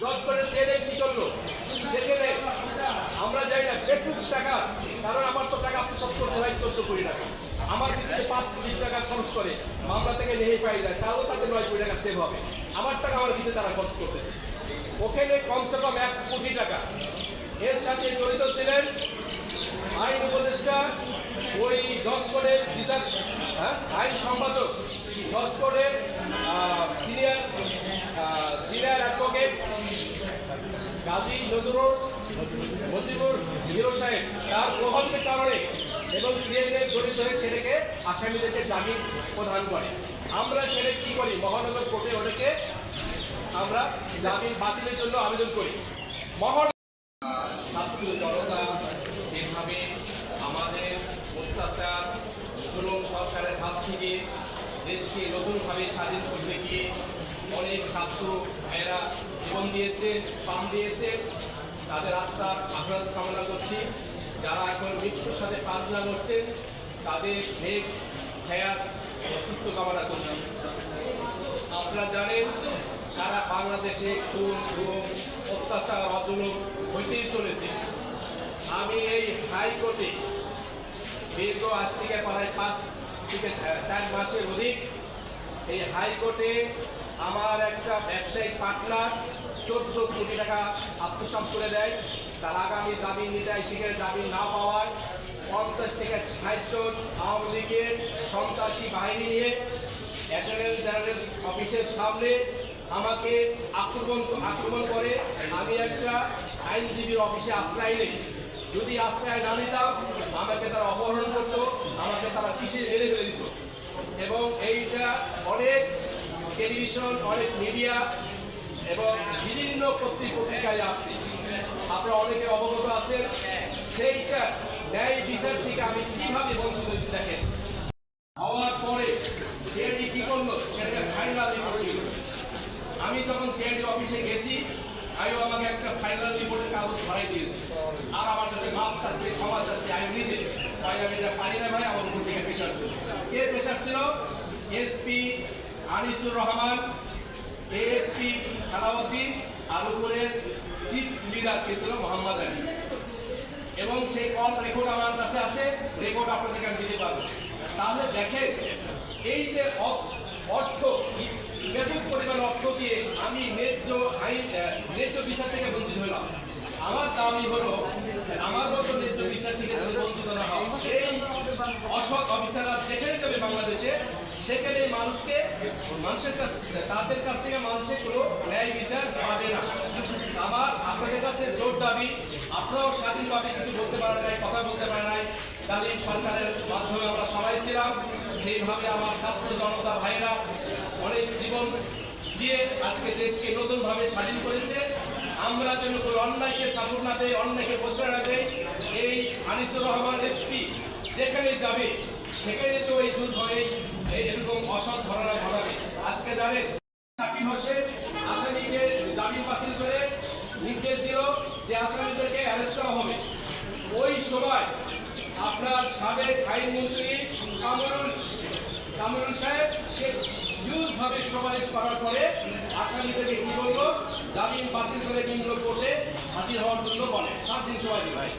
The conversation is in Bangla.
জজ করে ছেলে কি করলো সেখানে আমরা যাই না বেকুব টাকা, কারণ আমার তো টাকা আত্মসাৎ করতে হয় 14 কোটি টাকা, আমার পিছনে 5 কোটি টাকা খরচ করে মামলা থেকে নেই পাই যায়, তাহলে তাদের 9 কোটি টাকা সেভ হবে। আমার টাকা আমার পিছনে তারা খরচ করতেছে, ওখানে কমসে কম 1 কোটি টাকা। এর সাথে জড়িত ছিলেন আইন উপদেষ্টা, ওই জজ কোর্টের বিচার আইন সম্পাদক, জজ কোর্টের সিনিয়র অ্যাডভোকেট গাজী মজিবুর হিরো সাহেব, তার প্রভাবের কারণে এবং সিএনএ জড়িত হয়ে সেটাকে আসামিদেরকে জামিন প্রদান করে। আমরা সেটা কি করি, মহানগর কোর্টে ওটাকে আমরা জামিন বাতিলের জন্য আবেদন করি। ছাত্র জনতা যেভাবে আমাদের অত্যাচার জুলুম সরকারের হাত থেকে দেশকে নতুনভাবে স্বাধীন করতে গিয়ে অনেক ছাত্র ভাইয়েরা জীবন দিয়েছেন, প্রাণ দিয়েছেন, তাদের আত্মার আহ্লাদ কামনা করছি। যারা এখন মৃত্যুর সাথে প্রার্থনা করছেন তাদের নেক হায়াত সুস্থ কামনা করছি। আপনারা জানেন সারা বাংলাদেশে খুন গুম অত্যাচার অজুলুম হইতেই চলেছে। আমি এই হাইকোর্টে দীর্ঘ আজ থেকে প্রায় 5 থেকে 4 মাসের অধিক এই হাইকোর্টে আমার একটা ব্যবসায়িক পার্টনার 14 কোটি টাকা আত্মসাৎ করে দেয়। তার আগামী জামিন নিতে সেখানে জামিন না পাওয়ায় 50 থেকে 60 জন আওয়ামী লীগের সন্ত্রাসী বাহিনী নিয়ে অ্যাটর্নি জেনারেল অফিসের সামনে আমাকে আক্রমণ করে। আমি একটা আইনজীবীর অফিসে আশ্রয় নেই, যদি আশ্রয় না নিতাম আমাকে তারা অপহরণ করত, আমাকে তারা চিঠি মেরে ফেলে দিত। এবং এইটা অনেক টেলিভিশন, অনেক মিডিয়া এবং বিভিন্ন পত্রিকায় আসছে, আপনারা অনেকে অবগত আছেন। সেইটা ন্যায় বিচার থেকে আমি কিভাবে বঞ্চিত হয়েছি দেখেন। হওয়ার পরে সিআইডি কি করলো, সেটাকে ফাইনাল রিপোর্ট দিল। আমি যখন সিআইডি অফিসে গেছি, আমি আমাকে একটা ফাইনাল রিপোর্টের কাগজ ধরাই দিয়েছি, আর আমার কাছে মাপ চাচ্ছে, ক্ষমা চাচ্ছে। আমি নিজে ভাই আমি এটা পারি না ভাই, আমার উপর থেকে প্রেশার ছিল। কে প্রেশার ছিল? এসপি আনিসুর রহমান, এএসপি সালাউদ্দিন, আর উপরের 6 লিডার কে ছিল মোহাম্মদ আলী। এবং সেই কল রেকর্ড আমার কাছে আছে, রেকর্ড আপনাদেরকে আমি দিতে পারবো। তাহলে দেখেন এই যে অর্থ, ব্যাপক পরিমাণ অর্থ দিয়ে আমি ন্যায্য বিচার থেকে বঞ্চিত হলাম। আমার দাবি হলো আমার মতো ন্যায্য বিচার থেকে বঞ্চিত না হয়। এই অসৎ অফিসাররা যেখানে যাবে বাংলাদেশে, সেখানে মানুষের কাছ তাদের কাছ থেকে মানুষের কোনো ন্যায় বিচার পাবে না। আমার আপনাদের কাছে জোর দাবি, আপনারাও স্বাধীনভাবে কিছু বলতে পারেন নাই, কথা বলতে পারেন নাই। জালিম সরকারের মাধ্যমে আমরা সবাই ছিলাম, সেইভাবে আমার ছাত্র জনতা ভাইরা অনেক জীবন দিয়ে আজকে দেশকে নতুনভাবে স্বাধীন করেছে। আমরা যেন কোনো অন্যায়কে সাপোর্ট না দেয়, অন্যায়কে প্রশ্রয় না দেয়। এই আনিসুর রহমান এসপি যেখানে যাবে সেখানে তো এই এরকম অসৎ ঘটনা ঘটাবে। আজকে জানেন সাকিব হোসেন আসামিকে জামিন বাতিল করে নির্দেশ দিল যে আসামিদেরকে অ্যারেস্ট করা হবে। ওই সময় আপনার সাবেক আইনমন্ত্রী কামরুল সাহেব সে নিউজভাবে সুপারিশ করার পরে আসামিদেরকে কি বললো, জামিন বাতিল করে নিম্ন কোর্টে হাজির হওয়ার জন্য বলে 7 দিন সময় দিই ভাই।